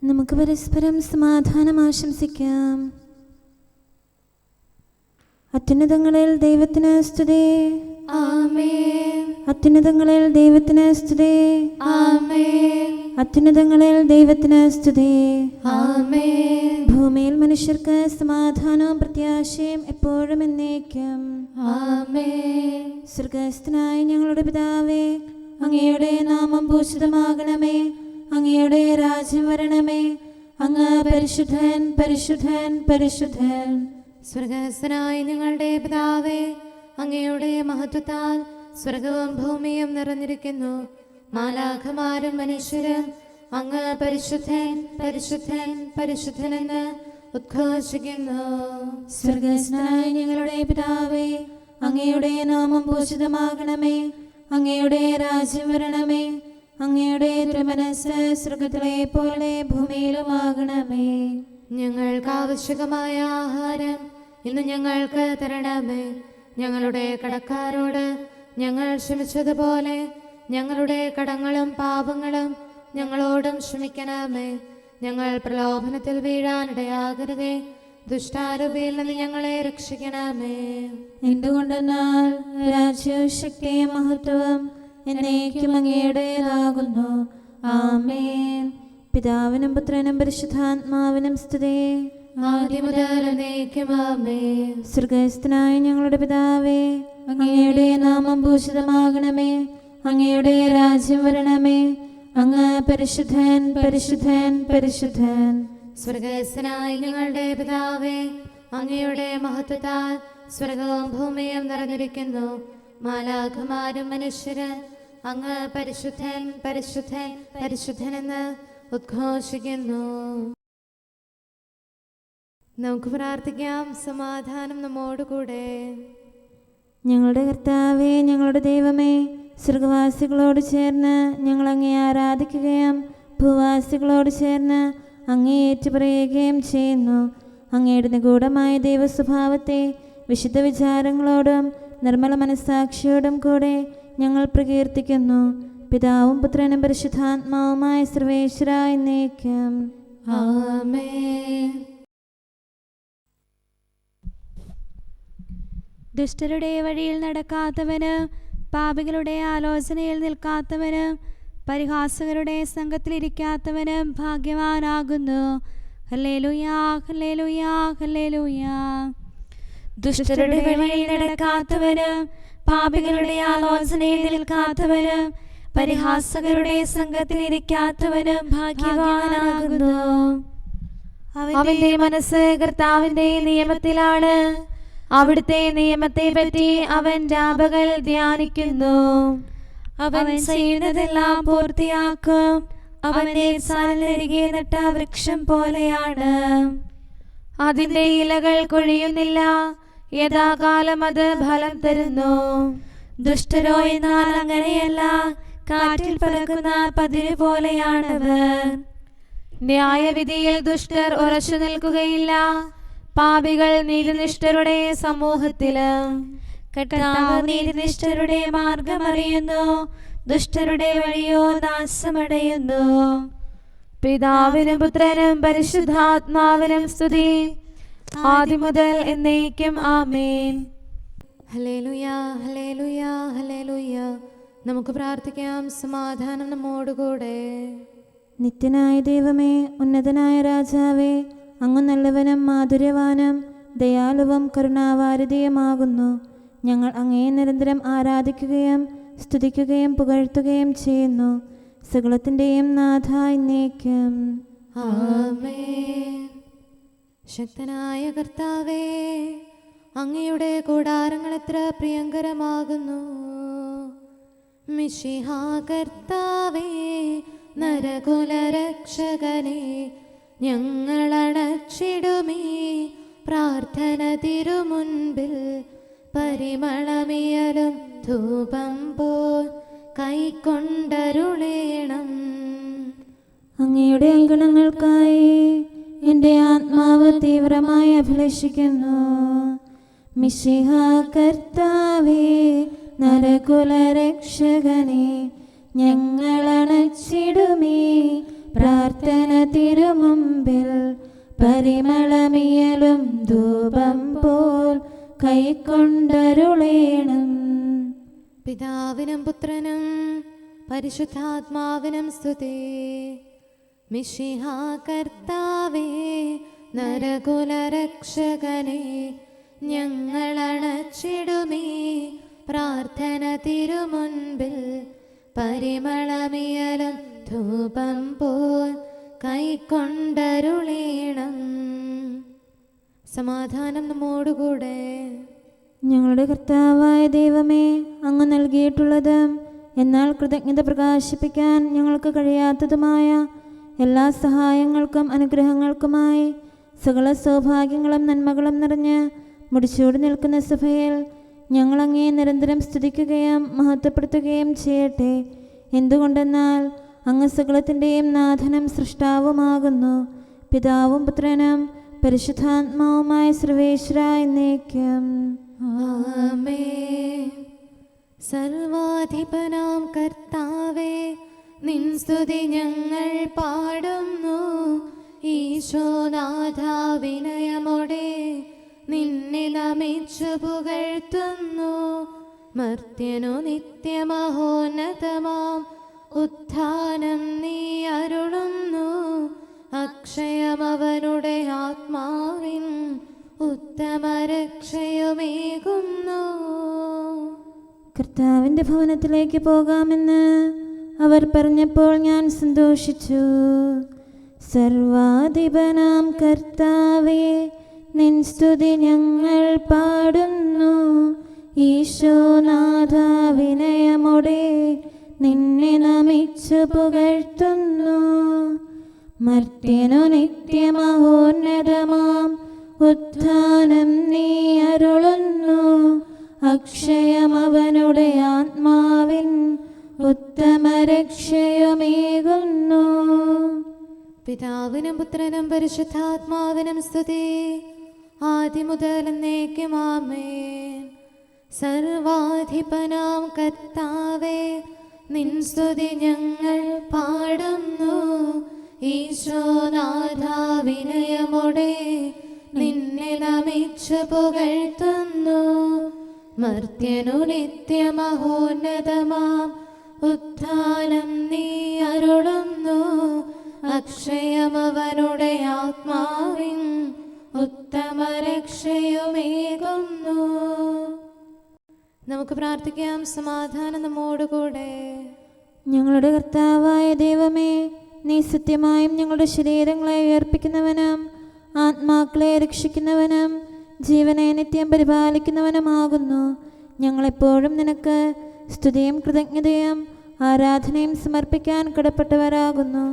നമുക്ക് പരസ്പരം സമാധാനം ആശംസിക്കാം. അത്യുന്നതങ്ങളിൽ ദൈവത്തിന് സ്തുതി. ആമേൻ. അത്യുന്നതങ്ങളിൽ ദൈവത്തിന് സ്തുതി. ആമേൻ. അത്യുന്നതങ്ങളിൽ ദൈവത്തിന് സ്തുതി. ആമേൻ. ഭൂമിയിൽ മനുഷ്യർക്ക് സമാധാനവും പ്രത്യാശയും എപ്പോഴും എന്നേക്കും. ആമേൻ. സ്വർഗ്ഗസ്ഥനായ ഞങ്ങളുടെ പിതാവേ, അങ്ങയുടെ നാമം പൂജിതമാകണമേ. അങ്ങയുടെ രാജ്യം വരണമേ. അങ്ങ് പരിശുദ്ധൻ, പരിശുദ്ധൻ, പരിശുദ്ധൻ. സ്വർഗ്ഗസ്ഥനായ ഞങ്ങളുടെ പിതാവേ, അങ്ങയുടെ മഹത്വത്താൽ സ്വർഗവും ഭൂമിയും നിറഞ്ഞിരിക്കുന്നു. മാലാഖമാരും മനുഷ്യരും അങ്ങ് പരിശുദ്ധൻ, പരിശുദ്ധൻ, പരിശുദ്ധനെന്ന് ഉദ്ഘോഷിക്കുന്നു. സ്വർഗ്ഗസ്ഥനായ ഞങ്ങളുടെ പിതാവേ, അങ്ങയുടെ നാമം പൂജിതമാകണമേ. അങ്ങയുടെ രാജ്യം വരണമേ. അങ്ങയുടെ തിരുമനസ്സ് സ്വർഗ്ഗത്തിലെ പോലെ ഭൂമിയിലുമാകണമേ. ഞങ്ങൾക്ക് ആവശ്യമായ ആഹാരം ഇന്ന് ഞങ്ങൾക്ക് തരണമേ. ഞങ്ങളുടെ കടക്കാരോട് ഞങ്ങൾ ക്ഷമിച്ചതുപോലെ ഞങ്ങളുടെ കടങ്ങളും പാപങ്ങളും ഞങ്ങളോടും ക്ഷമിക്കണമേ. ഞങ്ങൾ പ്രലോഭനത്തിൽ വീഴാനിടയാകരുതേ. ദുഷ്ടാരൂപിയിൽ നിന്ന് ഞങ്ങളെ രക്ഷിക്കണമേ. എന്തുകൊണ്ടെന്നാൽ രാജ്യവും ശക്തിയും മഹത്വവും എന്നേക്കും അങ്ങയുടേതാകുന്നു. ആമേൻ. പിതാവിനും പുത്രനും പരിശുദ്ധാത്മാവിനും സ്തുതി. ആദ്യം മുതൽ എന്നേക്കും ആമേൻ. സ്വർഗ്ഗസ്ഥനായ ഞങ്ങളുടെ പിതാവേ, അങ്ങയുടെ നാമം പൂജിതമാകണമേ. അങ്ങയുടെ രാജ്യം വരണമേ. അങ്ങ് പരിശുദ്ധൻ, പരിശുദ്ധൻ, പരിശുദ്ധൻ. സ്വർഗ്ഗസ്ഥനായ ഞങ്ങളുടെ പിതാവേ, അങ്ങയുടെ മഹത്വത്താൽ സ്വർഗവും ഭൂമിയും നിറഞ്ഞിരിക്കുന്നു. മാലാഖമാരും മനുഷ്യരും അങ്ങ് പരിശുദ്ധൻ, പരിശുദ്ധൻ, പരിശുദ്ധനെന്ന് ഉദ്ഘോഷിക്കുന്നു. നമുക്ക് പ്രാർത്ഥിക്കാം. സമാധാനം നമ്മോടുകൂടെ. ഞങ്ങളുടെ കർത്താവേ, ഞങ്ങളുടെ ദൈവമേ, സ്വർഗവാസികളോട് ചേർന്ന് ഞങ്ങൾ അങ്ങേ ആരാധിക്കുകയും ഭൂവാസികളോട് ചേർന്ന് അങ്ങേ ഏറ്റുപറയുകയും ചെയ്യുന്നു. അങ്ങയുടെ നിഗൂഢമായ ദൈവസ്വഭാവത്തെ വിശുദ്ധ വിചാരങ്ങളോടും നിർമ്മല മനസ്സാക്ഷിയോടും കൂടെ ഞങ്ങൾ പ്രകീർത്തിക്കുന്നു. പിതാവും പുത്രനും പരിശുദ്ധാത്മാവുമായ സർവേശ്വര എന്നേക്കും. ആമേൻ. ദുഷ്ടരുടെ വഴിയിൽ നടക്കാത്തവന്, പാപികളുടെ ആലോചനയിൽ നിൽക്കാത്തവന്, പരിഹാസകരുടെ സംഘത്തിലിരിക്കാത്തവന് ഭാഗ്യവാനാകുന്നു. ഹല്ലേലൂയാ, ഹല്ലേലൂയാ, ഹല്ലേലൂയാ. ദുഷ്ടരുടെ വഴിയിൽ നടക്കാത്തവന്, പാപികളുടെ ആലോചനയിൽ നിൽക്കാത്തവന്, പരിഹാസകരുടെ സംഘത്തിലിരിക്കാത്തവന് ഭാഗ്യവാനാകുന്നു. അവന്റെ മനസ്സ് കർത്താവിന്റെ നിയമത്തിലാണ്. അവിടുത്തെ നിയമത്തെ പറ്റി അവൻ രാപകൽ ധ്യാനിക്കുന്നു. അവൻ ചെയ്യുന്നതെല്ലാം പൂർത്തിയാക്കും. അവന്റെ സാലരികെ നട്ട വൃക്ഷം പോലെയാണ്. അതിന്റെ ഇലകൾ കൊഴിയുന്നില്ല. യഥാകാലം അത് ഫലം തരുന്നു. ദുഷ്ടരോ എന്നാൽ അങ്ങനെയല്ല, കാറ്റിൽ പറക്കുന്ന പതിര് പോലെയാണവർ. ന്യായവിധിയിൽ ദുഷ്ടർ ഉറച്ചു നിൽക്കുകയില്ല. പാപികൾ നീതിനിഷ്ഠരുടെ സമൂഹത്തില്. കർത്താവ് നീതിനിഷ്ഠരുടെ മാർഗം അറിയുന്നു. ദുഷ്ടരുടെ വഴിയോ നാശമടയുന്നു. പിതാവിനും പുത്രനും പരിശുദ്ധാത്മാവിനും സ്തുതി. ആദ്യം മുതൽ എന്നേക്കും ആമേൻ. ഹല്ലേലൂയാ, ഹല്ലേലൂയാ, ഹല്ലേലൂയാ. നമുക്ക് പ്രാർത്ഥിക്കാം. സമാധാനം നമ്മോടുകൂടെ. നിത്യനായ ദൈവമേ, ഉന്നതനായ രാജാവേ, അങ്ങ് നല്ലവനും മാധുര്യവാനും ദയാലുവും കരുണാവാരിധിയുമാകുന്നു. ഞങ്ങൾ അങ്ങയെ നിരന്തരം ആരാധിക്കുകയും സ്തുതിക്കുകയും പുകഴ്ത്തുകയും ചെയ്യുന്നു. സകലത്തിൻ്റെയും നാഥ എന്നേക്കും. ആമേൻ. ശക്തനായ കർത്താവേ, അങ്ങയുടെ കൂടാരങ്ങൾ എത്ര പ്രിയങ്കരമാകുന്നു. മിശിഹാ കർത്താവേ, നരകുലരക്ഷകനെ, ഞങ്ങളണച്ചിടുമീ പ്രാർത്ഥന തിരുമുൻപിൽ. പരിമളമിയലും ധൂപം പോൽ കൈക്കൊണ്ടരുളേണം. അങ്ങയുടെ അങ്കണങ്ങൾക്കായി എൻ്റെ ആത്മാവ് തീവ്രമായി അഭിലഷിക്കുന്നു. മിശിഹാ കർത്താവേ, നരകുലരക്ഷകനെ, ഞങ്ങളണച്ചിടുമീ പ്രാർത്ഥന തിരുമുമ്പിൽ പരിമളമിയലും ധൂപം പോൽ കൈക്കൊണ്ടരുളേണം. പിതാവിനും പുത്രനും പരിശുദ്ധാത്മാവിനും സ്തുതി. മിശിഹാ കർത്താവേ, നരകുലരക്ഷകനെ, ഞങ്ങളണച്ചിടുമീ പ്രാർത്ഥന തിരുമുൻപിൽ പരിമളമിയലും ധൂപം പോൽ കൈക്കൊണ്ടരുളേണം. സമാധാനം നമ്മോടുകൂടെ. ഞങ്ങളുടെ കർത്താവായ ദൈവമേ, അങ്ങ് നൽകിയിട്ടുള്ളത് എന്നാൽ കൃതജ്ഞത പ്രകാശിപ്പിക്കാൻ ഞങ്ങൾക്ക് കഴിയാത്തതുമായ എല്ലാ സഹായങ്ങൾക്കും അനുഗ്രഹങ്ങൾക്കുമായി സകല സൗഭാഗ്യങ്ങളും നന്മകളും നിറഞ്ഞ് മുടിച്ചൂടി നിൽക്കുന്ന സഭയിൽ ഞങ്ങളങ്ങേ നിരന്തരം സ്തുതിക്കുകയും മഹത്വപ്പെടുത്തുകയും ചെയ്യട്ടെ. എന്തുകൊണ്ടെന്നാൽ അങ്ങ് സകലത്തിൻ്റെയും നാഥനും സൃഷ്ടാവുമാകുന്നു. പിതാവും പുത്രനും പരിശുദ്ധാത്മാവുമായ സർവേശ്വര എന്നേക്കും ആമേൻ. സർവാധിപനാം കർത്താവേ, നിൻ സ്തുതി ഞങ്ങൾ പാടുന്നു. ഈശോനാഥ, വിനയമോടെ നിന്നെ നമിച്ചു പുകഴ്ത്തുന്നു. മർത്യനു നിത്യമഹോന്നതമാം ഉത്ഥാനം നീ അരുളുന്നു. അക്ഷയമവനുടെ ആത്മാവിൻ ഉത്തമരക്ഷയുമേകുന്നു. കർത്താവിൻ്റെ ഭവനത്തിലേക്ക് പോകാമെന്ന് അവർ പറഞ്ഞപ്പോൾ ഞാൻ സന്തോഷിച്ചു. സർവാധിപനാം കർത്താവേ, നിൻ സ്തുതി ഞങ്ങൾ പാടുന്നു. ഈശോനാഥ, വിനയമോടെ നിന്നെ നമിച്ചു പുകഴ്ത്തുന്നു. മർത്യനു നിത്യമഹോന്നതമാം ഉത്ഥാനം നീ അരുളുന്നു. അക്ഷയമവനുടെ ആത്മാവിൻ ഉത്തമരക്ഷയുമേകുന്നു. പിതാവിനും പുത്രനും പരിശുദ്ധാത്മാവിനും സ്തുതി, ആദ്യം മുതൽ എന്നേക്കും ആമേൻ. സർവാധിപനാം കർത്താവേ, നിൻ സ്തുതി ഞങ്ങൾ പാടുന്നു. ഈശോനാഥ, വിനയമോടെ നിന്നെ നമിച്ചു പുകഴ്ത്തുന്നു. മർത്യനു നിത്യമഹോന്നതമാം ഉത്ഥാനം നീ അരുളുന്നു. അക്ഷയമവനുടെ ആത്മാവിൻ ഉത്തമരക്ഷയുമേകുന്നു. നമുക്ക് പ്രാർത്ഥിക്കാം. സമാധാനം നമ്മോടുകൂടെ. ഞങ്ങളുടെ കർത്താവായ ദൈവമേ, നീ സത്യമായും ഞങ്ങളുടെ ശരീരങ്ങളെ ഉയർപ്പിക്കുന്നവനും ആത്മാക്കളെ രക്ഷിക്കുന്നവനും ജീവനെ നിത്യം പരിപാലിക്കുന്നവനുമാകുന്നു. ഞങ്ങളെപ്പോഴും നിനക്ക് സ്തുതിയും കൃതജ്ഞതയും ആരാധനയും സമർപ്പിക്കാൻ കടപ്പെട്ടവരാകുന്നു.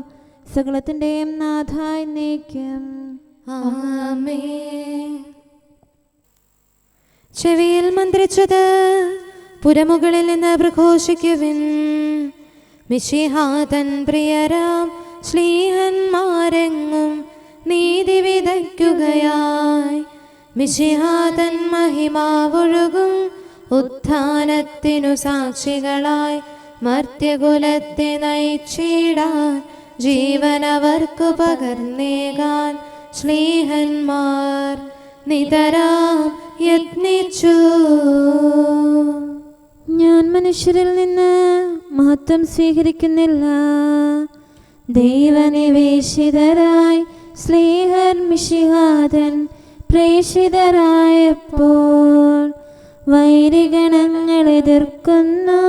സകലത്തിൻ്റെയും നാഥ എന്നേക്കും ആമേൻ. ചെവിയിൽ മന്ത്രിച്ചത് പുരമുകളിൽ നിന്ന് പ്രഘോഷിക്കുവിൻ. മിശിഹാതൻ പ്രിയരാം ശ്ലീഹന്മാരെങ്ങും നീതി വിതയ്ക്കുകയായി. മിശിഹാതൻ മഹിമാവൊഴുകും ഉത്ഥാനത്തിനു സാക്ഷികളായി മർത്യകുലത്തെ നയിച്ചിടാൻ ജീവനവർക്കു പകർന്നേകാൻ ശ്ലീഹന്മാർ നിതരാം യത്നിച്ചു. ഞാൻ മനുഷ്യരിൽ നിന്ന് മഹത്വം സ്വീകരിക്കുന്നില്ല. ദൈവനിവേശിതരായി ശ്ലീഹർ മിശിഹാതൻ പ്രേഷിതരായപ്പോൾ വൈരിഗണങ്ങൾ എതിർക്കുന്നു,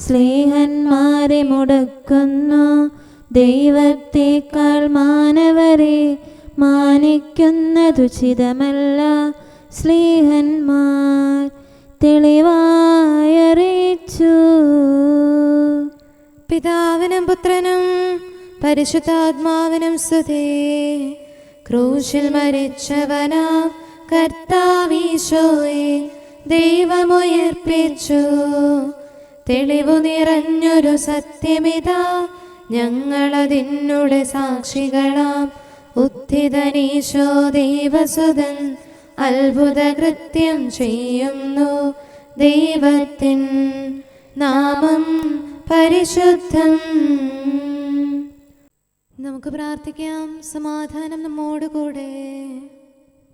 ശ്ലീഹന്മാരെ മുടക്കുന്നു. ദൈവത്തേക്കാൾ മാനവരെ മാനിക്കുന്നതുചിതമല്ല. ശ്ലീഹന്മാർ തെളിവായറിയിച്ചു. പിതാവിനും പുത്രനും പരിശുദ്ധാത്മാവിനും സ്തുതി. ക്രൂശിൽ മരിച്ചവനാ കർത്താവീശോയെ ദൈവമുയർപ്പിച്ചു. തെളിവു നിറഞ്ഞൊരു സത്യമിതാ, ഞങ്ങളതിനുടെ സാക്ഷികളാം. ഉത്ഥിതനീശോ ദൈവസുതൻ അത്ഭുത കൃത്യം ചെയ്യുന്നു. ദൈവത്തിൻ നാമം പരിശുദ്ധം. നമുക്ക് പ്രാർത്ഥിക്കാം. സമാധാനം നമ്മോട് കൂടെ.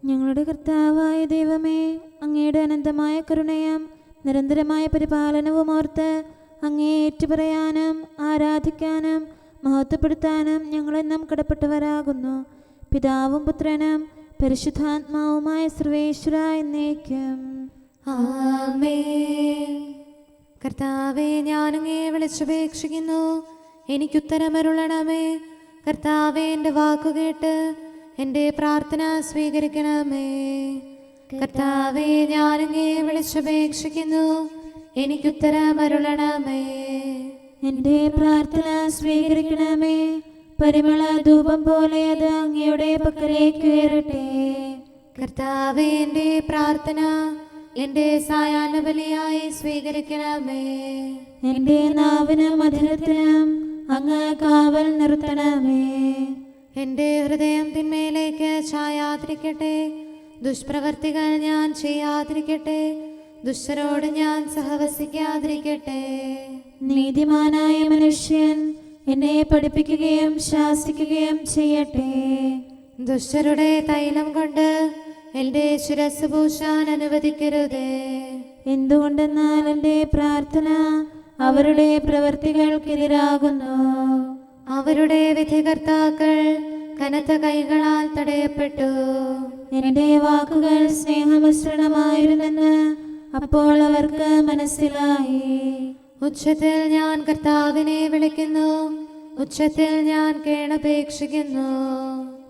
ഞങ്ങളുടെ കർത്താവായ ദൈവമേ, അങ്ങയുടെ അനന്തമായ കരുണയും നിരന്തരമായ പരിപാലനവും ഓർത്ത് അങ്ങയെ ഏറ്റുപറയാനും ആരാധിക്കാനും മഹത്വപ്പെടുത്താനും ഞങ്ങളെന്നും കടപ്പെട്ടവരാകുന്നു. പിതാവും പുത്രനും പരിശുദ്ധാത്മാവുമായ സർവേശ്വര എന്നേക്കും. ആമേൻ. കർത്താവേ, ഞാനങ്ങയെ വിളിച്ചപേക്ഷിക്കുന്നു, എനിക്കുത്തരമരുളണമേ. കർത്താവേ, എൻ്റെ വാക്കുകേട്ട് എൻ്റെ പ്രാർത്ഥന സ്വീകരിക്കണമേ. കർത്താവേ, ഞാനങ്ങയെ വിളിച്ചപേക്ഷിക്കുന്നു, എനിക്കുത്തരമരുളണമേ. എൻ്റെ പ്രാർത്ഥന സ്വീകരിക്കണമേ. പരിമള ധൂപം പോലെ അത് അങ്ങയുടെ പക്കലേക്ക് ഉയരട്ടെ. കർത്താവേ, എൻ്റെ പ്രാർത്ഥന എൻ്റെ സായാഹ്ന ബലിയായി സ്വീകരിക്കണമേ. എൻ്റെ നാവിനും മധുരത്തിനും അങ്ങ് കാവൽ നിർത്തണമേ. എൻ്റെ ഹൃദയം തിന്മയിലേക്ക് ചായാതിരിക്കട്ടെ. ദുഷ്പ്രവർത്തികൾ ഞാൻ ചെയ്യാതിരിക്കട്ടെ. ദുഷ്ടരോട് ഞാൻ സഹവസിക്കാതിരിക്കട്ടെ. നീതിമാനായ മനുഷ്യൻ എന്നെ പഠിപ്പിക്കുകയും ശാസിക്കുകയും ചെയ്യട്ടെ. ദുഷ്ടരുടെ തൈലം കൊണ്ട് എൻ്റെ ശിരസ് പൂശാൻ അനുവദിക്കരുതേ. എന്തുകൊണ്ടെന്നാൽ എൻ്റെ പ്രാർത്ഥന അവരുടെ പ്രവൃത്തികൾക്കെതിരാകുന്നു. അവരുടെ വിധികർത്താക്കൾ കനത്ത കൈകളാൽ തടയപ്പെട്ടു. എൻ്റെ വാക്കുകൾ സ്നേഹമിശ്രണമായിരുന്നെന്ന് അപ്പോൾ അവർക്ക് മനസ്സിലായി. ഉച്ചത്തിൽ ഞാൻ കർത്താവിനെ വിളിക്കുന്നു, ഉച്ചത്തിൽ ഞാൻ കേണപേക്ഷിക്കുന്നു.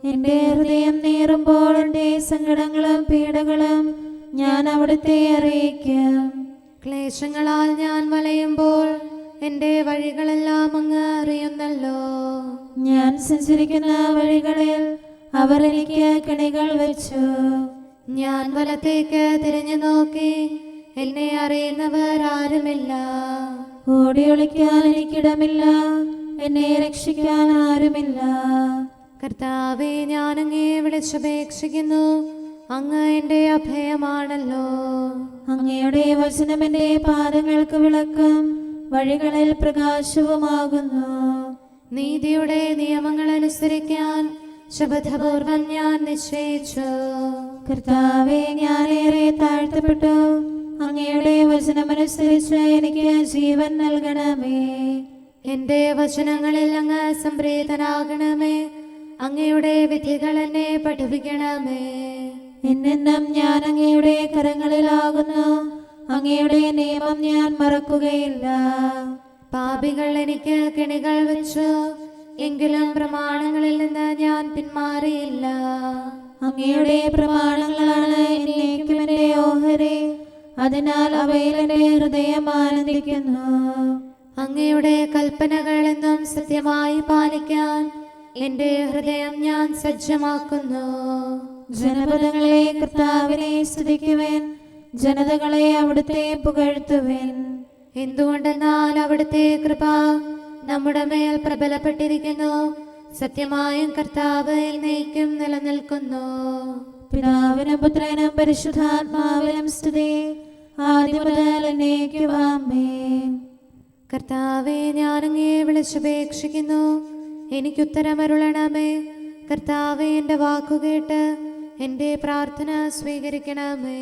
എൻ്റെ ഹൃദയം നീറുമ്പോൾ എൻ്റെ സങ്കടങ്ങളും പീഡകളും ഞാൻ അവിടുത്തെ അറിയിക്കും. ക്ലേശങ്ങളാൽ ഞാൻ വലയുമ്പോൾ എൻ്റെ വഴികളെല്ലാം അങ്ങ് അറിയുന്നല്ലോ. ഞാൻ സഞ്ചരിക്കുന്ന വഴികളിൽ അവർ എനിക്ക് കെണികൾ വെച്ചു. ഞാൻ വലത്തേക്ക് തിരിഞ്ഞു നോക്കി, എന്നെ അറിയുന്നവർ ആരുമില്ല. ഓടി ഒളിക്കാൻ എനിക്കിടമില്ല, എന്നെ രക്ഷിക്കാൻ ആരുമില്ല. കർത്താവേ, ഞാൻ അങ്ങയെ വിളിച്ചപേക്ഷിക്കുന്നു, അങ്ങ് എൻ്റെ അഭയമാണല്ലോ. അങ്ങയുടെ വചനം എൻ്റെ പാദങ്ങൾക്ക് വിളക്കും വഴികളിൽ പ്രകാശവുമാകുന്നു. നീതിയുടെ നിയമങ്ങൾ അനുസരിക്കാൻ ശപഥപൂർവം ഞാൻ നിശ്ചയിച്ചു. കർത്താവേ, ഞാനേറെ താഴ്ത്തപ്പെട്ടു. അങ്ങയുടെ വചനമനുസരിച്ച് എനിക്ക് ജീവൻ നൽകണമേ. എൻ്റെ വചനങ്ങളിൽ അങ്ങ് സംപ്രീതനാകണമേ. അങ്ങയുടെ വിധികൾ എന്നെ പഠിപ്പിക്കണമേ. എന്നെന്നും ഞാൻ അങ്ങയുടെ കരങ്ങളിലാകുന്നു. അങ്ങയുടെ നിയമം ഞാൻ മറക്കുകയില്ല. പാപികൾ എനിക്ക് കെണികൾ വെച്ചു, എങ്കിലും പ്രമാണങ്ങളിൽ നിന്ന് ഞാൻ പിന്മാറിയില്ല. അങ്ങയുടെ പ്രമാണങ്ങളാണ് എന്നേക്കും എൻ്റെ ഓഹരി. അതിനാൽ അവയിൽ എൻ്റെ ഹൃദയം ആനന്ദിക്കുന്നു. അങ്ങയുടെ കൽപ്പനകൾ എന്നും സത്യമായി പാലിക്കാൻ എൻ്റെ ഹൃദയം ഞാൻ സജ്ജമാക്കുന്നു. ജനപദങ്ങളെ കർത്താവിനെ സ്തുതിക്കുവിൻ, ജനതകളെ അവിടുത്തെ പുകഴ്ത്തുവിൻ. എന്തുകൊണ്ടെന്നാൽ അവിടുത്തെ കൃപ നമ്മുടെ മേൽ പ്രബലപ്പെട്ടിരിക്കുന്നു. സത്യമായും കർത്താവ് എന്നേക്കും നിലനിൽക്കുന്നു. പിതാവിനും പുത്രനും പരിശുദ്ധാത്മാവിനും സ്തുതി, ആദ്യം മുതൽ എന്നേക്കും ആമേൻ. കർത്താവേ, ഞാൻ അങ്ങയെ വിളിച്ചപേക്ഷിക്കുന്നു, എനിക്കുത്തരമരുളണമേ. കർത്താവേ, എൻ്റെ വാക്കുകേട്ട് എൻ്റെ പ്രാർത്ഥന സ്വീകരിക്കണമേ.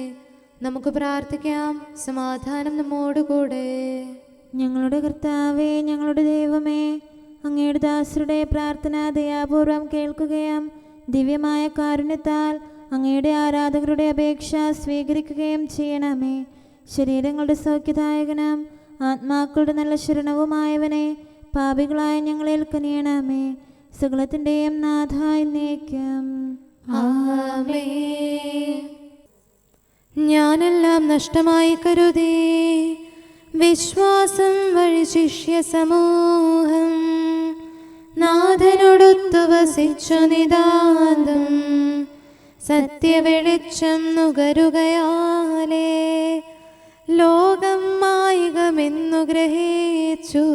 നമുക്ക് പ്രാർത്ഥിക്കാം. സമാധാനം നമ്മോട് കൂടെ. ഞങ്ങളുടെ കർത്താവേ, ഞങ്ങളുടെ ദൈവമേ, അങ്ങയുടെ ദാസരുടെ പ്രാർത്ഥന ദയാപൂർവം കേൾക്കുകയും ദിവ്യമായ കാരുണ്യത്താൽ അങ്ങയുടെ ആരാധകരുടെ അപേക്ഷ സ്വീകരിക്കുകയും ചെയ്യണമേ. ശരീരങ്ങളുടെ സൗഖ്യദായകനും ആത്മാക്കളുടെ നല്ല ശരണവുമായവനെ പാപികളായ ഞങ്ങളിൽ കനിയണമേ. സകലത്തിൻ്റെയും നാഥ എന്നേക്കും. ആമേൻ. ഞാനെല്ലാം നഷ്ടമായി കരുതി, വിശ്വാസം വഴി ശിഷ്യ സമൂഹം നാഥനോടൊത്തു വസിച്ചു നിതാന്തം. സത്യവെളിച്ചം നുകരുകയാലേ ലോകം മായികമെന്നു ഗ്രഹിച്ചു.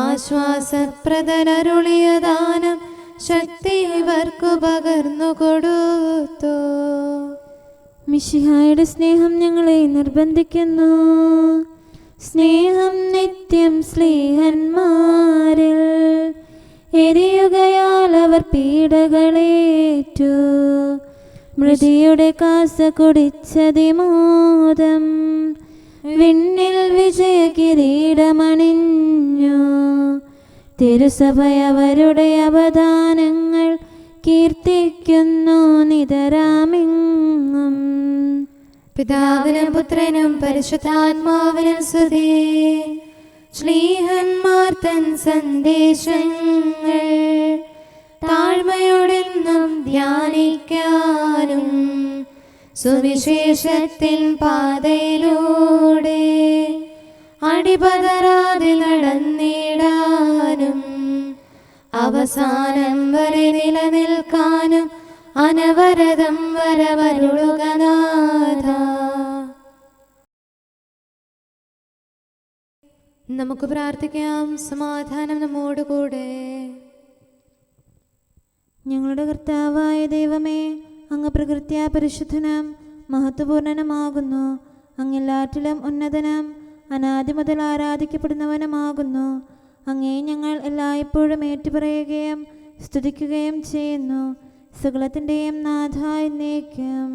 ആശ്വാസപ്രദനരുളിയ ദാനം ശക്തി ഇവർക്കു പകർന്നു കൊടുത്തു. മിശിഹായുടെ സ്നേഹം ഞങ്ങളെ നിർബന്ധിക്കുന്നു. സ്നേഹം നിത്യം സ്നേഹന്മാരിൽ എരിയുകയാൽ അവർ പീഡകളേറ്റു. മൃതിയുടെ കാസ കുടിച്ചതിമോദം വിണ്ണിൽ വിജയ കിരീടമണിഞ്ഞു. തിരുസഭയവരുടെ അവദാനങ്ങൾ കീർത്തിക്കുന്നു നിതരാമിങ്ങും. പിതാവിനും പുത്രനും പരിശുദ്ധാത്മാവിനും സ്തുതി. ശ്ലീഹന്മാർ തൻ സന്ദേശങ്ങൾ താഴ്മയോടെന്നും ധ്യാനിക്കാനും സുവിശേഷത്തിൻ പാതയിലൂടെ അടിപതരാതെ നടന്നിടാനും അവസാനം വരെ നിലനിൽക്കാനും അനവരതം വരവരുളുക നാഥ. നമുക്ക് പ്രാർത്ഥിക്കാം. സമാധാനം നമ്മോടുകൂടെ. ഞങ്ങളുടെ കർത്താവായ ദൈവമേ, അങ്ങ് പ്രകൃത്യാ പരിശുദ്ധനും മഹത്വപൂർണനുമാകുന്നു. അങ്ങെല്ലാറ്റിലും ഉന്നതനും അനാദി മുതൽ ആരാധിക്കപ്പെടുന്നവനുമാകുന്നു. അങ്ങേ ഞങ്ങൾ എല്ലായ്പ്പോഴും ഏറ്റുപറയുകയും സ്തുതിക്കുകയും ചെയ്യുന്നു. സകലത്തിൻ്റെയും നാഥ എന്നേക്കും.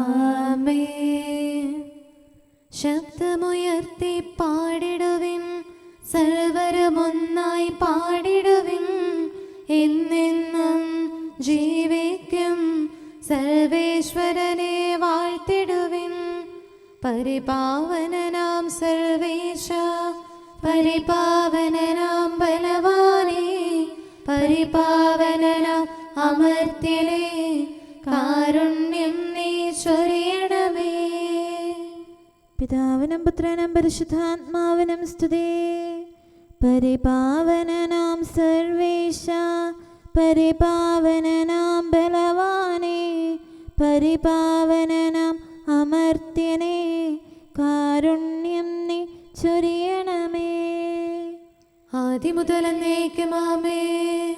ആമേൻ. ശബ്ദമുയർത്തി പാടിടുവിൻ, സർവരുമൊന്നായി പാടിടുവിൻ. എന്നെന്നും ജീവിക്കും സർവേശ്വരനെ വാഴ്ത്തിടുവിൻ. പരിപാവനനാം സർവേശ, പരിപാവനനാം ബലവാനേ, പരിപാവനനാം അമർത്യനേ, കാരുണ്യം നീ ചൊരിയണമേ. പിതാവിനും പുത്രനും പരിശുദ്ധാത്മാവിനും സ്തുതി. പരിപാവനനാം സർവേശ, പരിപാവനനാം ബലവാനേ, പരിപാവനനാം അമർത്യനേ, കാരുണ്യം നീ ചൊരിയണമേ. ആദിമുതൽ എന്നേക്കും ആമേൻ.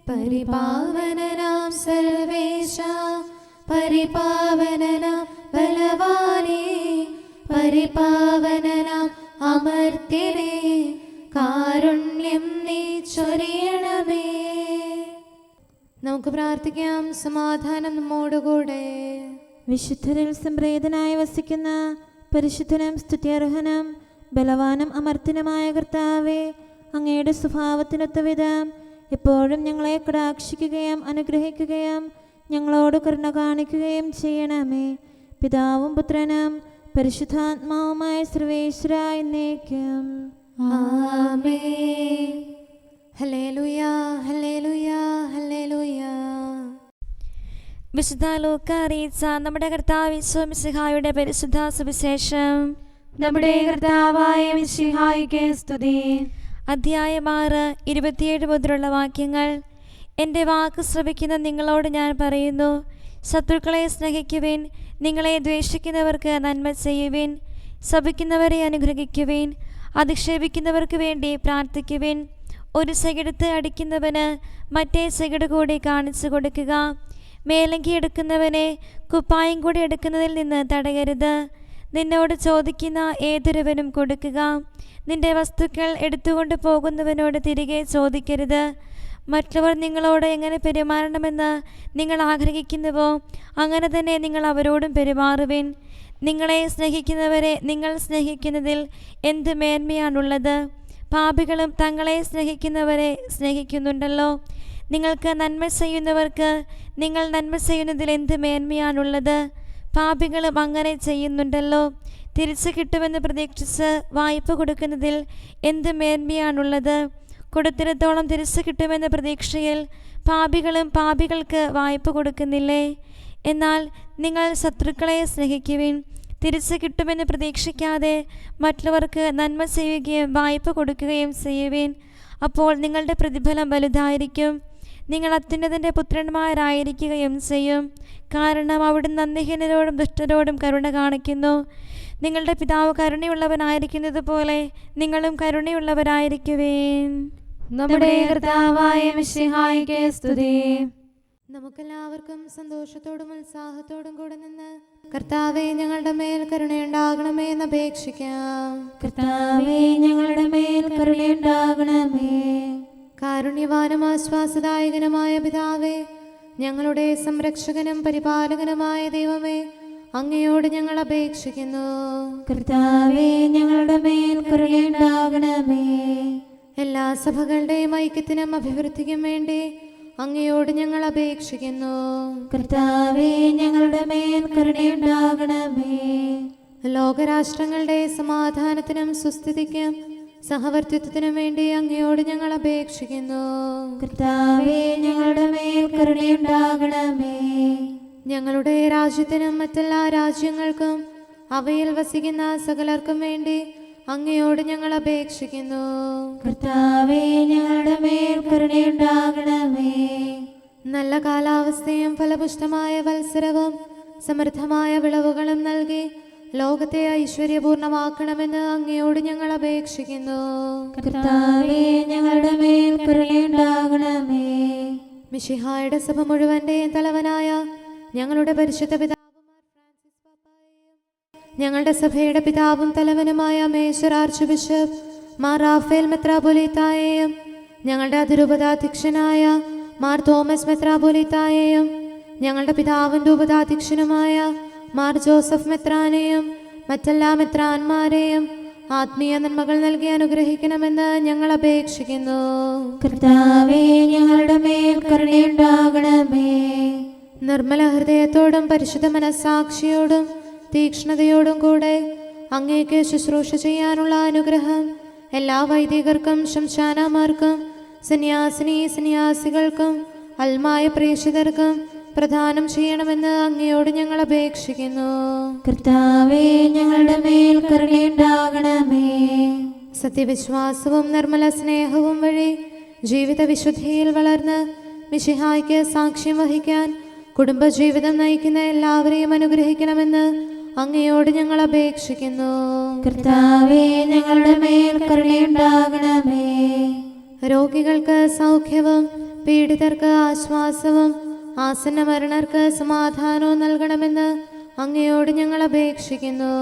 പരിപാവനനാം സർവേശ, പരിപാവനനാം ബലവാനേ, പരിപാവനനാം അമർത്യനേ, കാരുണ്യം നീ ചൊരിയണമേ. നമുക്ക് പ്രാർത്ഥിക്കാം. സമാധാനം നമ്മോടുകൂടെ. വിശുദ്ധരിൽ സംപ്രേതനായി വസിക്കുന്ന പരിശുദ്ധനും സ്തുത്യർഹനും ബലവാനും അമർത്യനുമായ കർത്താവേ, അങ്ങയുടെ സ്വഭാവത്തിനൊത്ത വിധം എപ്പോഴും ഞങ്ങളെ കടാക്ഷിക്കുകയും അനുഗ്രഹിക്കുകയും ഞങ്ങളോട് കരുണ കാണിക്കുകയും ചെയ്യണമേ. പിതാവും പുത്രനും പരിശുദ്ധാത്മാവുമായ സർവേശ്വര എന്നേക്കും. ആമേൻ. ഹല്ലേലൂയ, ഹല്ലേലൂയ, ഹല്ലേലൂയ. വിശുദ്ധ ലൂക്ക അറിയിച്ച നമ്മുടെ കർത്താവ് ഈശോ മിശിഹായുടെ പരിശുദ്ധ സുവിശേഷം. നമ്മുടെ കർത്താവായ മിശിഹായ്ക്ക് സ്തുതി. അധ്യായം 6, 27 മുതലുള്ള വാക്യങ്ങൾ. എൻ്റെ വാക്ക് ശ്രവിക്കുന്ന നിങ്ങളോട് ഞാൻ പറയുന്നു, ശത്രുക്കളെ സ്നേഹിക്കുവിൻ, നിങ്ങളെ ദ്വേഷിക്കുന്നവർക്ക് നന്മ ചെയ്യുവിൻ, ശപിക്കുന്നവരെ അനുഗ്രഹിക്കുവിൻ, അധിക്ഷേപിക്കുന്നവർക്ക് വേണ്ടി പ്രാർത്ഥിക്കുവിൻ. ഒരു ചെകിടത്ത് അടിക്കുന്നവന് മറ്റേ ചെകിട് കൂടി കാണിച്ചു കൊടുക്കുക. മേലങ്കി എടുക്കുന്നവനെ കുപ്പായം കൂടി എടുക്കുന്നതിൽ നിന്ന് തടയരുത്. നിന്നോട് ചോദിക്കുന്ന ഏതൊരുവനും കൊടുക്കുക. നിന്റെ വസ്തുക്കൾ എടുത്തുകൊണ്ട് പോകുന്നവനോട് തിരികെ ചോദിക്കരുത്. മറ്റുള്ളവർ നിങ്ങളോട് എങ്ങനെ പെരുമാറണമെന്ന് നിങ്ങൾ ആഗ്രഹിക്കുന്നുവോ അങ്ങനെ തന്നെ നിങ്ങൾ അവരോടും പെരുമാറുവിൻ. നിങ്ങളെ സ്നേഹിക്കുന്നവരെ നിങ്ങൾ സ്നേഹിക്കുന്നതിൽ എന്ത് മേന്മയാണുള്ളത്? പാപികളും തങ്ങളെ സ്നേഹിക്കുന്നവരെ സ്നേഹിക്കുന്നുണ്ടല്ലോ. നിങ്ങൾക്ക് നന്മ ചെയ്യുന്നവർക്ക് നിങ്ങൾ നന്മ ചെയ്യുന്നതിൽ എന്ത് മേന്മയാണുള്ളത്? പാപികളും അങ്ങനെ ചെയ്യുന്നുണ്ടല്ലോ. തിരിച്ചു കിട്ടുമെന്ന് പ്രതീക്ഷിച്ച് വായ്പ കൊടുക്കുന്നതിൽ എന്ത് മേന്മയാണുള്ളത്? കൊടുത്തിടത്തോളം തിരിച്ചു കിട്ടുമെന്ന പ്രതീക്ഷയിൽ പാപികളും പാപികൾക്ക് വായ്പ കൊടുക്കുന്നില്ലേ? എന്നാൽ നിങ്ങൾ ശത്രുക്കളെ സ്നേഹിക്കുവിൻ. തിരിച്ചു കിട്ടുമെന്ന് പ്രതീക്ഷിക്കാതെ മറ്റുള്ളവർക്ക് നന്മ ചെയ്യുകയും വായ്പ കൊടുക്കുകയും ചെയ്യുവിൻ. അപ്പോൾ നിങ്ങളുടെ പ്രതിഫലം വലുതായിരിക്കും. നിങ്ങൾ അത്യുന്നതൻ്റെ പുത്രന്മാരായിരിക്കുകയും ചെയ്യും. കാരണം അവിടുന്ന് നന്ദിഹീനരോടും ദുഷ്ടരോടും കരുണ കാണിക്കുന്നു. നിങ്ങളുടെ പിതാവ് കരുണയുള്ളവനായിരിക്കുന്നത് പോലെ നിങ്ങളും കരുണയുള്ളവരായിരിക്കുവേൻ. നമ്മുടെ കർത്താവായ മിശിഹായ്ക്ക് സ്തുതി. നമുക്കെല്ലാവർക്കും സന്തോഷത്തോടും ഉത്സാഹത്തോടും കൂടെ നിന്ന് കർത്താവേ ഞങ്ങളുടെ മേൽ കരുണയുണ്ടാകണമേ എന്ന് അപേക്ഷിക്കാം. കർത്താവേ ഞങ്ങളുടെ മേൽ കരുണയുണ്ടാകണമേ. കാരുണ്യവാനും ആശ്വാസദായകനുമായ പിതാവേ, ഞങ്ങളുടെ സംരക്ഷകനും പരിപാലകനുമായ ദൈവമേ, അങ്ങയോട് ഞങ്ങൾ അപേക്ഷിക്കുന്നു. കർത്താവേ, ഞങ്ങളുടെ മേൽ കരുണയുണ്ടാകണമേ. എല്ലാ സഭകളുടെയും ഐക്യത്തിനും അഭിവൃദ്ധിക്കും വേണ്ടി അങ്ങയോട് ഞങ്ങൾ അപേക്ഷിക്കുന്നു. കർത്താവേ, ഞങ്ങളുടെ മേൽ കരുണയുണ്ടാകണമേ. ലോകരാഷ്ട്രങ്ങളുടെ സമാധാനത്തിനും സുസ്ഥിതിക്കും സഹവർത്തിത്വത്തിനും വേണ്ടി അങ്ങയോട് ഞങ്ങൾ അപേക്ഷിക്കുന്നു. കർത്താവേ, ഞങ്ങളുടെ മേൽ കരുണയുണ്ടാകണമേ. ഞങ്ങളുടെ രാജ്യത്തിനും മറ്റെല്ലാ രാജ്യങ്ങൾക്കും അവയിൽ വസിക്കുന്ന സകലർക്കും വേണ്ടി അങ്ങയോട് ഞങ്ങൾ അപേക്ഷിക്കുന്നു. കർത്താവേ, ഞങ്ങളുടെ മേൽ കരുണയുണ്ടാകണമേ. നല്ല കാലാവസ്ഥയും ഫലപുഷ്ടമായ വത്സരവും സമൃദ്ധമായ വിളവുകളും നൽകി ലോകത്തെ ഐശ്വര്യപൂർണമാക്കണമെന്ന് അങ്ങയോട് ഞങ്ങൾ അപേക്ഷിക്കുന്നു. കർത്താവേ, ഞങ്ങളുടെ മേൽ കരുണയുണ്ടാകണമേ. മിശിഹായുടെ സഭ മുഴുവന്റെയും തലവനായ ഞങ്ങളുടെ പരിശുദ്ധ പിതാവുമാർ ഫ്രാൻസിസ് പാപ്പായെയും ഞങ്ങളുടെ സഭയുടെ പിതാവും തലവനുമായ major archbishop Mar Raphael മെത്രാപൊലീത്തായെയും ഞങ്ങളുടെ അതിരൂപതാധ്യക്ഷനായ മാർ തോമസ് മെത്രാപൊലീത്തായെയും ഞങ്ങളുടെ പിതാവിൻ്റെ ഉപതാധ്യക്ഷനുമായ മാർ ജോസഫ് മെത്രാനെയും മറ്റെല്ലാ മെത്രാന്മാരെയും ആത്മീയ നന്മകൾ നൽകി അനുഗ്രഹിക്കണമെന്ന് ഞങ്ങൾ അപേക്ഷിക്കുന്നു. കർത്താവേ, ഞങ്ങളുടെ മേൽ കരുണയുണ്ടാകണമേ. നിർമ്മല ഹൃദയത്തോടും പരിശുദ്ധ മനസ്സാക്ഷിയോടും തീക്ഷ്ണതയോടും കൂടെ അങ്ങേക്ക് ശുശ്രൂഷ ചെയ്യാനുള്ള അനുഗ്രഹം എല്ലാ വൈദികർക്കും ശംശാനമാർക്കും സന്യാസികൾക്കും അൽമായ പ്രേക്ഷിതർക്കും പ്രദാനം ചെയ്യണമെന്ന് അങ്ങയോട് ഞങ്ങൾ അപേക്ഷിക്കുന്നു. കർത്താവേ, ഞങ്ങളുടെ മേൽ കരുണയുണ്ടാകണമേ. സത്യവിശ്വാസവും നിർമ്മല സ്നേഹവും വഴി ജീവിത വിശുദ്ധിയിൽ വളർന്ന് മിശിഹായ്ക്ക് സാക്ഷ്യം വഹിക്കാൻ കുടുംബജീവിതം നയിക്കുന്ന എല്ലാവരെയും അനുഗ്രഹിക്കണമെന്ന് അങ്ങയോട് ഞങ്ങൾ അപേക്ഷിക്കുന്നു. കർത്താവേ, ഞങ്ങളുടെ മേൽ കരുണയുണ്ടാകണമേ. രോഗികൾക്ക് സൗഖ്യവും പീഡിതർക്ക് ആശ്വാസവും ആസന്ന മരണർക്ക് സമാധാനവും നൽകണമെന്ന് അങ്ങയോട് ഞങ്ങൾ അപേക്ഷിക്കുന്നു.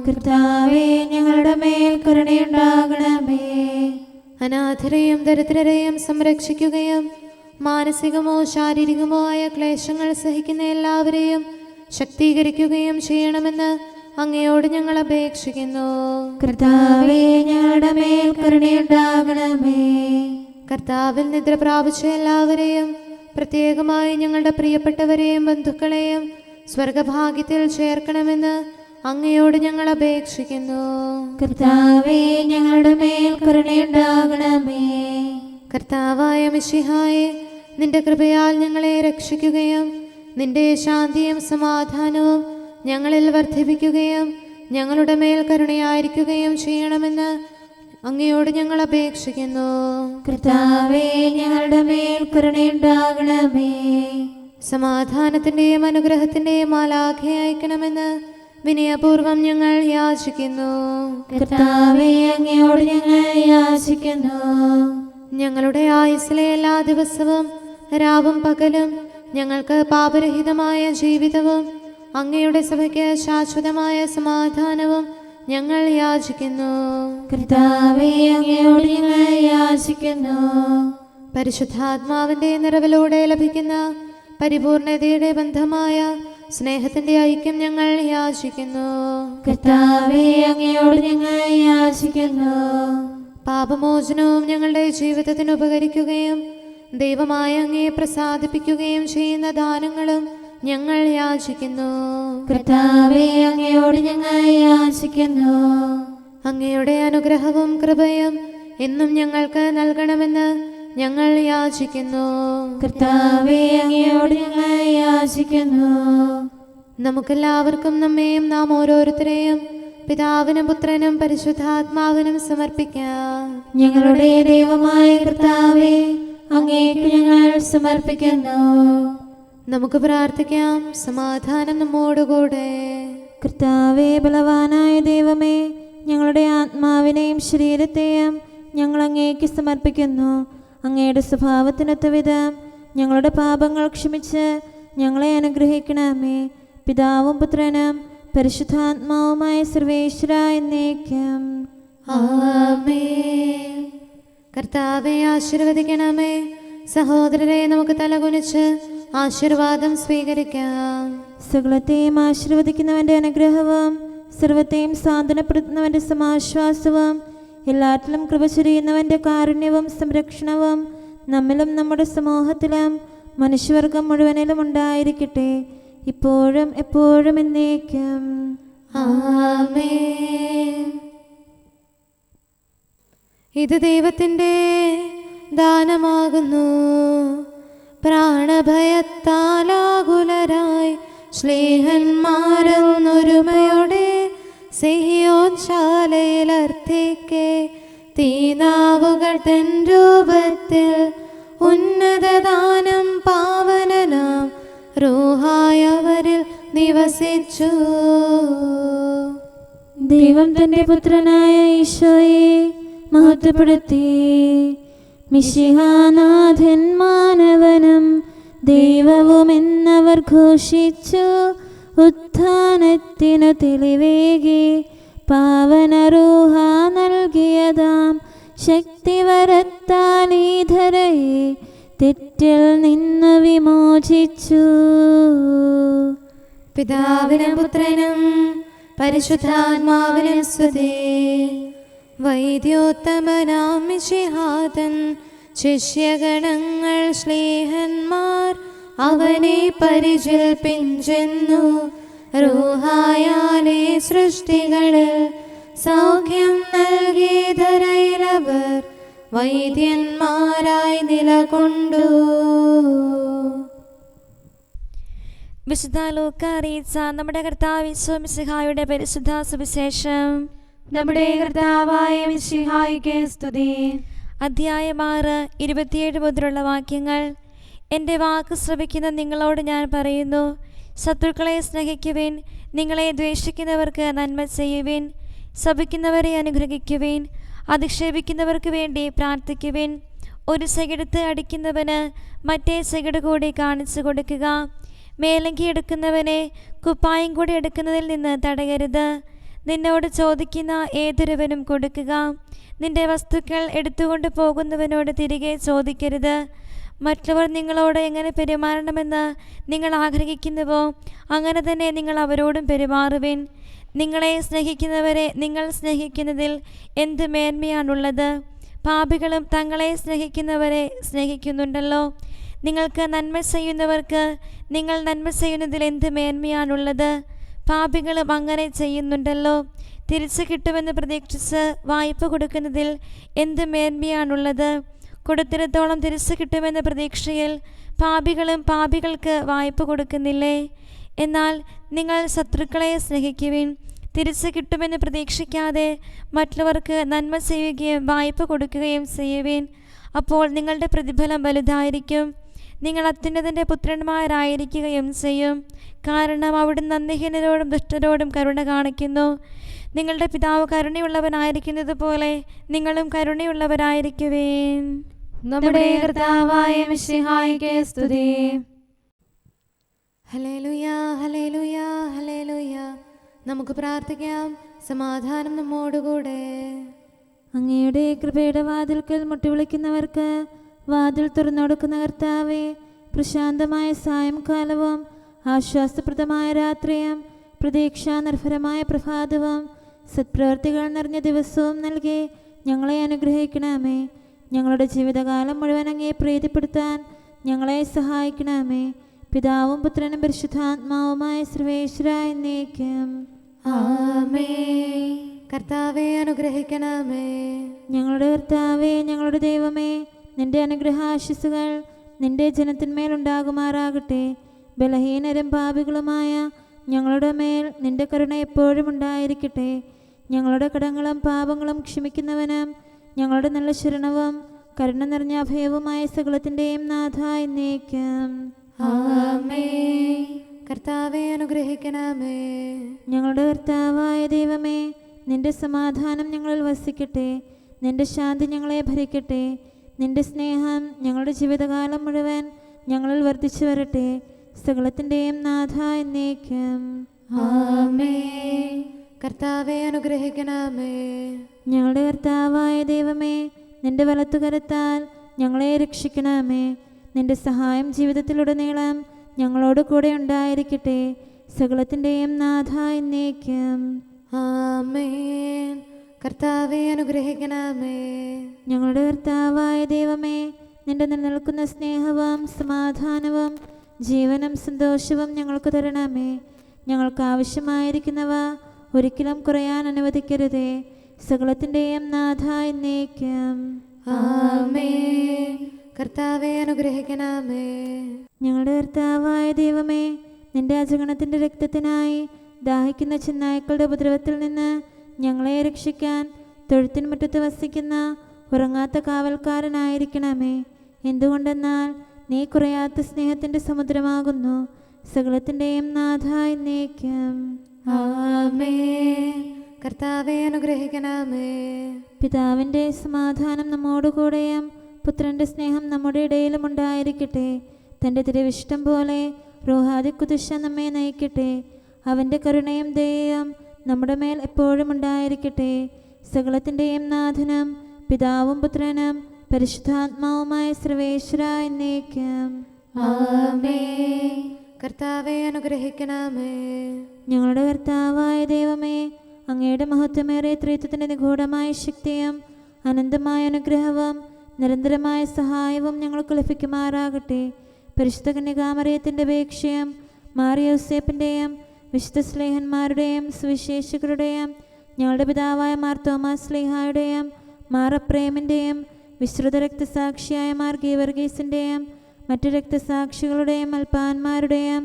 കർത്താവേ, ഞങ്ങളുടെ മേൽ കരുണയുണ്ടാകണമേ. അനാഥരെയും ദരിദ്രരെയും സംരക്ഷിക്കുകയും മാനസികമോ ശാരീരികമോ ആയ ക്ലേശങ്ങൾ സഹിക്കുന്ന എല്ലാവരെയും ശക്തീകരിക്കുകയും ചെയ്യണമെന്ന് അങ്ങയോട് ഞങ്ങൾ അപേക്ഷിക്കുന്നു. കർത്താവേ, ഞങ്ങളുടെ മേൽ കരുണയുണ്ടാകണമേ. കർത്താവിൽ നിദ്ര പ്രാപിച്ച എല്ലാവരെയും പ്രത്യേകമായി ഞങ്ങളുടെ പ്രിയപ്പെട്ടവരെയും ബന്ധുക്കളെയും സ്വർഗഭാഗ്യത്തിൽ ചേർക്കണമെന്ന് അങ്ങയോട് ഞങ്ങൾ അപേക്ഷിക്കുന്നു. കർത്താവേ, ഞങ്ങളുടെ മേൽ കരുണയുണ്ടാകണമേ. കർത്താവായ മിശിഹായെ, നിന്റെ കൃപയാൽ ഞങ്ങളെ രക്ഷിക്കുകയും നിന്റെ ശാന്തിയും സമാധാനവും ഞങ്ങളിൽ വർദ്ധിപ്പിക്കുകയും ഞങ്ങളുടെ മേൽ കരുണയായിരിക്കുകയും ചെയ്യണമെന്ന് അങ്ങയോട് ഞങ്ങൾ അപേക്ഷിക്കുന്നു. കർത്താവേ, ഞങ്ങളുടെ മേൽ കരുണയുണ്ടാകണമേ. സമാധാനത്തിന്റെയും അനുഗ്രഹത്തിന്റെയും മാലാഖയെ അയക്കണമെന്ന് വിനയപൂർവം ഞങ്ങൾ യാചിക്കുന്നു. കർത്താവേ, അങ്ങയോട് ഞങ്ങൾ യാചിക്കുന്നു. ഞങ്ങളുടെ ആയുസ്സിലെ എല്ലാ ദിവസവും രാവും പകലും ഞങ്ങൾക്ക് പാപരഹിതമായ ജീവിതവും അങ്ങയുടെ സഭയ്ക്ക് ശാശ്വതമായ സമാധാനവും ഞങ്ങൾ യാചിക്കുന്നു. കർത്താവേ, അങ്ങയോട് ഞങ്ങൾ യാചിക്കുന്നു. പരിശുദ്ധാത്മാവിന്റെ നിറവിലൂടെ ലഭിക്കുന്ന പരിപൂർണതയുടെ ബന്ധമായ സ്നേഹത്തിന്റെ ഐക്യം ഞങ്ങൾ യാചിക്കുന്നു. കർത്താവേ, അങ്ങയോട് ഞങ്ങൾ യാചിക്കുന്നു. പാപമോചനവും ഞങ്ങളുടെ ജീവിതത്തിന് ഉപകരിക്കുകയും ദൈവമായ അങ്ങയെ പ്രസാദിപ്പിക്കുകയും ചെയ്യുന്ന ദാനങ്ങളും ഞങ്ങൾ യാചിക്കുന്നു. കർത്താവേ, അങ്ങയോട് ഞങ്ങൾ യാചിക്കുന്നു. അങ്ങയുടെ അനുഗ്രഹവും കൃപയും എന്നും ഞങ്ങൾക്ക് നൽകണമെന്ന് ഞങ്ങൾ യാചിക്കുന്നു. കർത്താവേ, അങ്ങയോട് ഞങ്ങൾ യാചിക്കുന്നു. നമുക്കെല്ലാവർക്കും നമ്മെയും നാം ഓരോരുത്തരെയും പിതാവിനും പുത്രനും പരിശുദ്ധാത്മാവിനും സമർപ്പിക്കാം. ഞങ്ങളുടെ ദൈവമായ കർത്താവേ, അങ്ങേക്ക് ഞങ്ങൾ സമർപ്പിക്കുന്നു. നമുക്ക് പ്രാർത്ഥിക്കാം. സമാധാനം നമ്മോടുകൂടെ. കർത്താവേ, ബലവാനായ ദൈവമേ, ഞങ്ങളുടെ ആത്മാവിനെയും ശരീരത്തെയും ഞങ്ങൾ അങ്ങേക്ക് സമർപ്പിക്കുന്നു. അങ്ങയുടെ സ്വഭാവത്തിനൊത്ത വിധം ഞങ്ങളുടെ പാപങ്ങൾ ക്ഷമിച്ച് ഞങ്ങളെ അനുഗ്രഹിക്കണമേ. പിതാവും പുത്രനും പരിശുദ്ധാത്മാവുമായ സർവേശ്വര എന്നേക്കും ആമേൻ. കർത്താവെ ആശീർവദിക്കണമേ. സഹോദരരെ, നമുക്ക് തലകുനിച്ച് ആശീർവാദം സ്വീകരിക്കാം. സകലത്തെയും ആശീർവദിക്കുന്നവന്റെ അനുഗ്രഹവും സർവത്തെയും സാന്ത്വനപ്പെടുത്തുന്നവന്റെ സമാശ്വാസവും എല്ലാറ്റിലും കൃപ ചൊരിയുന്നവന്റെ കാരുണ്യവും സംരക്ഷണവും നമ്മിലും നമ്മുടെ സമൂഹത്തിലും മനുഷ്യവർഗം മുഴുവനിലും ഉണ്ടായിരിക്കട്ടെ, ഇപ്പോഴും എപ്പോഴും എന്നേക്കും. ആമേൻ. ഇത് ദൈവത്തിൻ്റെ ദാനമാകുന്നു. പ്രാണഭയത്താലാകുലരായി ശ്ലീഹന്മാരെന്നൊരുമയോടെ സിഹിയോൻ ശാലയിലർത്തിക്കെ തീനാവുകൾ തൻ രൂപത്തിൽ ഉന്നതദാനം പാവനനാം റൂഹായവരിൽ നിവസിച്ചു. ദൈവം തന്റെ പുത്രനായ ഈശോയെ മഹത്വപ്പെടുത്തി. മിശിഹാനാഥൻ മാനവനും ദൈവവുമെന്നവർ ഘോഷിച്ചു. ഉത്ഥാനത്തിനു തെളിവേകി പാവനറൂഹ നൽകിയതാം ശക്തിവരത്താൽ ഈ ധരയെ തെറ്റിൽ നിന്ന് വിമോചിച്ചു. പിതാവിനും പുത്രനും പരിശുദ്ധാത്മാവിനും സ്തുതി. വൈദ്യോത്തമനാം മിശിഹാതൻ ശിഷ്യഗണങ്ങൾ ശ്ലീഹന്മാർ അവനെ പരിചൽപ്പിഞ്ചെന്നു. റൂഹായാലേ സൃഷ്ടികളിൽ സൗഖ്യം നൽകി ധരയിലവർ വൈദ്യന്മാരായി നിലകൊണ്ടു. വിശുദ്ധ ലൂക്ക അറിയിച്ച നമ്മുടെ കർത്താവ് ഈശോ മിശിഹായുടെ പരിശുദ്ധ സുവിശേഷം. നമ്മുടെ കർത്താവായ മിശിഹായ്ക്ക് സ്തുതി. അധ്യായം 6, 27 മുതലുള്ള വാക്യങ്ങൾ. എൻ്റെ വാക്ക് ശ്രവിക്കുന്ന നിങ്ങളോട് ഞാൻ പറയുന്നു, ശത്രുക്കളെ സ്നേഹിക്കുവിൻ, നിങ്ങളെ ദ്വേഷിക്കുന്നവർക്ക് നന്മ ചെയ്യുവിൻ, ശപിക്കുന്നവരെ അനുഗ്രഹിക്കുവിൻ, അധിക്ഷേപിക്കുന്നവർക്ക് വേണ്ടി പ്രാർത്ഥിക്കുവിൻ. ഒരു ചെകിടത്ത് അടിക്കുന്നവന് മറ്റേ ചെകിട് കൂടി കാണിച്ചു കൊടുക്കുക. മേലങ്കി എടുക്കുന്നവനെ കുപ്പായം കൂടി എടുക്കുന്നതിൽ നിന്ന് തടയരുത്. നിന്നോട് ചോദിക്കുന്ന ഏതൊരുവനും കൊടുക്കുക. നിന്റെ വസ്തുക്കൾ എടുത്തുകൊണ്ട് പോകുന്നവനോട് തിരികെ ചോദിക്കരുത്. മറ്റുള്ളവർ നിങ്ങളോട് എങ്ങനെ പെരുമാറണമെന്ന് നിങ്ങൾ ആഗ്രഹിക്കുന്നുവോ അങ്ങനെ തന്നെ നിങ്ങൾ അവരോടും പെരുമാറുവിൻ. നിങ്ങളെ സ്നേഹിക്കുന്നവരെ നിങ്ങൾ സ്നേഹിക്കുന്നതിൽ എന്ത് മേന്മയാണുള്ളത്? പാപികളും തങ്ങളെ സ്നേഹിക്കുന്നവരെ സ്നേഹിക്കുന്നുണ്ടല്ലോ. നിങ്ങൾക്ക് നന്മ ചെയ്യുന്നവർക്ക് നിങ്ങൾ നന്മ ചെയ്യുന്നതിൽ എന്ത് മേന്മയാണുള്ളത്? പാപികളും അങ്ങനെ ചെയ്യുന്നുണ്ടല്ലോ. തിരിച്ചു കിട്ടുമെന്ന് പ്രതീക്ഷിച്ച് വായ്പ കൊടുക്കുന്നതിൽ എന്ത് മേന്മയാണുള്ളത്? കൊടുത്തിടത്തോളം തിരിച്ചു കിട്ടുമെന്ന പ്രതീക്ഷയിൽ പാപികളും പാപികൾക്ക് വായ്പ കൊടുക്കുന്നില്ലേ? എന്നാൽ നിങ്ങൾ ശത്രുക്കളെ സ്നേഹിക്കുവിൻ, തിരിച്ചു കിട്ടുമെന്ന് പ്രതീക്ഷിക്കാതെ മറ്റുള്ളവർക്ക് നന്മ ചെയ്യുകയും വായ്പ കൊടുക്കുകയും ചെയ്യുവിൻ. അപ്പോൾ നിങ്ങളുടെ പ്രതിഫലം വലുതായിരിക്കും. നിങ്ങൾ അത്യുന്നതൻ്റെ പുത്രന്മാരായിരിക്കുകയും ചെയ്യും. കാരണം അവിടുന്ന് നന്ദിഹീനരോടും ദുഷ്ടരോടും കരുണ കാണിക്കുന്നു. നിങ്ങളുടെ പിതാവ് കരുണയുള്ളവനായിരിക്കുന്നത് പോലെ നിങ്ങളും കരുണയുള്ളവരായിരിക്കുവേൻ. നമ്മുടെ കർത്താവായ മിശിഹായ്ക്ക് സ്തുതി. ഹല്ലേലൂയ, ഹല്ലേലൂയ, ഹല്ലേലൂയ. നമുക്ക് പ്രാർത്ഥിക്കാം. സമാധാനം നമ്മോടുകൂടെ. അങ്ങയുടെ കൃപയുടെ വാതിൽക്കൽ മുട്ടിവിളിക്കുന്നവർക്ക് വാതിൽ തുറന്നുകൊടുക്കുന്ന കർത്താവേ, പ്രശാന്തമായ സായംകാലവും ആശ്വാസപ്രദമായ രാത്രിയും പ്രതീക്ഷാനിർഭരമായ പ്രഭാതവും സത്പ്രവർത്തികൾ നിറഞ്ഞ ദിവസവും നൽകി ഞങ്ങളെ അനുഗ്രഹിക്കണമേ. ഞങ്ങളുടെ ജീവിതകാലം മുഴുവൻ അങ്ങയെ പ്രീതിപ്പെടുത്താൻ ഞങ്ങളെ സഹായിക്കണമേ. പിതാവും പുത്രനും പരിശുദ്ധാത്മാവുമായ സർവേശ്വര എന്നേക്കും. ആമേൻ. കർത്താവെ അനുഗ്രഹിക്കണമേ. ഞങ്ങളുടെ കർത്താവേ, ഞങ്ങളുടെ ദൈവമേ, നിന്റെ അനുഗ്രഹാശിസുകൾ നിന്റെ ജനത്തിന്മേലുണ്ടാകുമാറാകട്ടെ. ബലഹീനരും പാപികളുമായ ഞങ്ങളുടെ മേൽ നിന്റെ കരുണ എപ്പോഴും ഉണ്ടായിരിക്കട്ടെ. ഞങ്ങളുടെ കടങ്ങളും പാപങ്ങളും ക്ഷമിക്കുന്നവനും ഞങ്ങളുടെ നല്ല ശരണവും കരുണ നിറഞ്ഞ അഭയവുമായ സകലത്തിൻ്റെയും നാഥ എന്നേക്കും. ആമേൻ. കർത്താവെ അനുഗ്രഹിക്കണമേ. ഞങ്ങളുടെ കർത്താവായ ദൈവമേ, നിന്റെ സമാധാനം ഞങ്ങളിൽ വസിക്കട്ടെ. നിന്റെ ശാന്തി ഞങ്ങളെ ഭരിക്കട്ടെ. നിന്റെ സ്നേഹം ഞങ്ങളുടെ ജീവിതകാലം മുഴുവൻ ഞങ്ങളിൽ വർദ്ധിച്ചു വരട്ടെ. സകലത്തിൻ്റെയും നാഥ എന്നേക്കും. ആമേൻ. കർത്താവെ അനുഗ്രഹിക്കണമേ. ഞങ്ങളുടെ കർത്താവായ ദൈവമേ, നിന്റെ വലത്തുകരത്താൽ ഞങ്ങളെ രക്ഷിക്കണമേ. നിന്റെ സഹായം ജീവിതത്തിലുടനീളം ഞങ്ങളോട് കൂടെ ഉണ്ടായിരിക്കട്ടെ. സകലത്തിൻ്റെയും നാഥ എന്നേക്കും. ആമേൻ. കർത്താവെ അനുഗ്രഹിക്കണമേ. ഞങ്ങളുടെ കർത്താവായ ദൈവമേ, നിന്റെ നിലനിൽക്കുന്ന സ്നേഹവും സമാധാനവും ജീവനും സന്തോഷവും ഞങ്ങൾക്ക് തരണമേ. ഞങ്ങൾക്ക് ആവശ്യമായിരിക്കുന്നവ ഒരിക്കലും കുറയാൻ അനുവദിക്കരുതേ. സകലത്തിൻ്റെയും നാഥ എന്നേക്കും. ആമേൻ. കർത്താവെ അനുഗ്രഹിക്കണമേ. ഞങ്ങളുടെ കർത്താവായ ദൈവമേ, നിന്റെ അജഗണത്തിൻ്റെ രക്തത്തിനായി ദാഹിക്കുന്ന ചെന്നായ്ക്കളുടെ ഉപദ്രവത്തിൽ നിന്ന് ഞങ്ങളെ രക്ഷിക്കാൻ തൊഴുത്തിൻ മുറ്റത്ത് വസിക്കുന്ന ഉറങ്ങാത്ത കാവൽക്കാരനായിരിക്കണമേ. എന്തുകൊണ്ടെന്നാൽ നീ കുറയാത്ത സ്നേഹത്തിൻ്റെ സമുദ്രമാകുന്നു. സകലത്തിൻ്റെയും നാഥ എന്നേക്കും. ആമേൻ. കർത്താവെ അനുഗ്രഹിക്കണമേ. പിതാവിൻ്റെ സമാധാനം നമ്മോടുകൂടെയും പുത്രൻ്റെ സ്നേഹം നമ്മുടെ ഇടയിലും ഉണ്ടായിരിക്കട്ടെ. തൻ്റെ തിരുവിഷ്ടം പോലെ റൂഹാദി കുദുശ നമ്മെ നയിക്കട്ടെ. അവൻ്റെ കരുണയും ദയയും നമ്മുടെ മേൽ എപ്പോഴും ഉണ്ടായിരിക്കട്ടെ. സകലത്തിൻ്റെയും നാഥനും പിതാവും പുത്രനും പരിശുദ്ധാത്മാവുമായ സർവേശ്വര എന്നേക്കും. ആമേൻ. കർത്താവെ അനുഗ്രഹിക്കണമേ. ഞങ്ങളുടെ കർത്താവായ ദൈവമേ, അങ്ങയുടെ മഹത്വമേറിയ ത്രിത്വത്തിൻ്റെ നിഗൂഢമായ ശക്തിയും അനന്തമായ അനുഗ്രഹവും നിരന്തരമായ സഹായവും ഞങ്ങൾക്ക് ലഭിക്കുമാറാകട്ടെ. പരിശുദ്ധ കന്യകാമറിയത്തിൻ്റെ അപേക്ഷയും മാറിയോസേപ്പിൻ്റെയും വിശുദ്ധ സ്ലേഹന്മാരുടെയും സുവിശേഷകരുടെയും ഞങ്ങളുടെ പിതാവായ മാർ തോമാസ് സ്ലീഹായുടെയും മാർ അപ്രേമിൻ്റെയും വിശ്രുത രക്തസാക്ഷിയായ മാർ ഗീവർഗീസിൻ്റെയും മറ്റു രക്തസാക്ഷികളുടെയും അൽപ്പാന്മാരുടെയും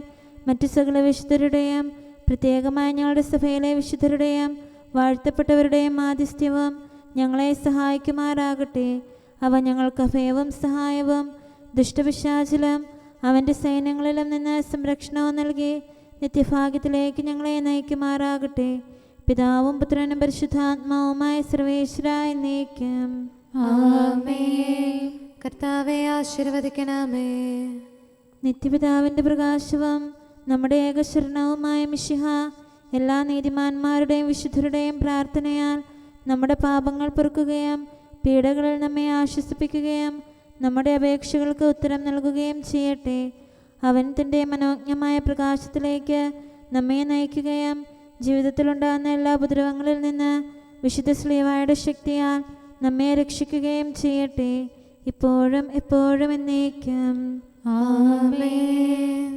മറ്റു സകല വിശുദ്ധരുടെയും പ്രത്യേകമായി ഞങ്ങളുടെ സഭയിലെ വിശുദ്ധരുടെയും വാഴ്ത്തപ്പെട്ടവരുടെയും ആതിഥ്യവും ഞങ്ങളെ സഹായിക്കുമാറാകട്ടെ. അവ ഞങ്ങൾക്ക് അഭയവും സഹായവും ദുഷ്ടപിശാചിലും അവൻ്റെ സൈന്യങ്ങളിലും നിന്ന് സംരക്ഷണവും നൽകി നിത്യഭാഗ്യത്തിലേക്ക് ഞങ്ങളെ നയിക്കുമാറാകട്ടെ. പിതാവും പുത്രനും പരിശുദ്ധാത്മാവുമായ സർവേശ്വര എന്നേക്കും. ആമേൻ. കർത്താവെ ആശീർവദിക്കണമേ. നിത്യപിതാവിൻ്റെ പ്രകാശവും നമ്മുടെ ഏകശരണവുമായ മിശിഹ എല്ലാ നീതിമാന്മാരുടെയും വിശുദ്ധരുടെയും പ്രാർത്ഥനയാൽ നമ്മുടെ പാപങ്ങൾ പൊറുക്കുകയും പീഡകളിൽ നമ്മെ ആശ്വസിപ്പിക്കുകയും നമ്മുടെ അപേക്ഷകൾക്ക് ഉത്തരം നൽകുകയും ചെയ്യട്ടെ. അവൻ തൻ്റെ മനോജ്ഞമായ പ്രകാശത്തിലേക്ക് നമ്മെ നയിക്കുകയും ജീവിതത്തിലുണ്ടാകുന്ന എല്ലാ ഉപദ്രവങ്ങളിൽ നിന്ന് വിശുദ്ധ ശ്ലീഹായുടെ ശക്തിയാൽ നമ്മെ രക്ഷിക്കുകയും ചെയ്യട്ടെ. ഇപ്പോഴും എപ്പോഴും എന്നേക്കും. ആമേൻ.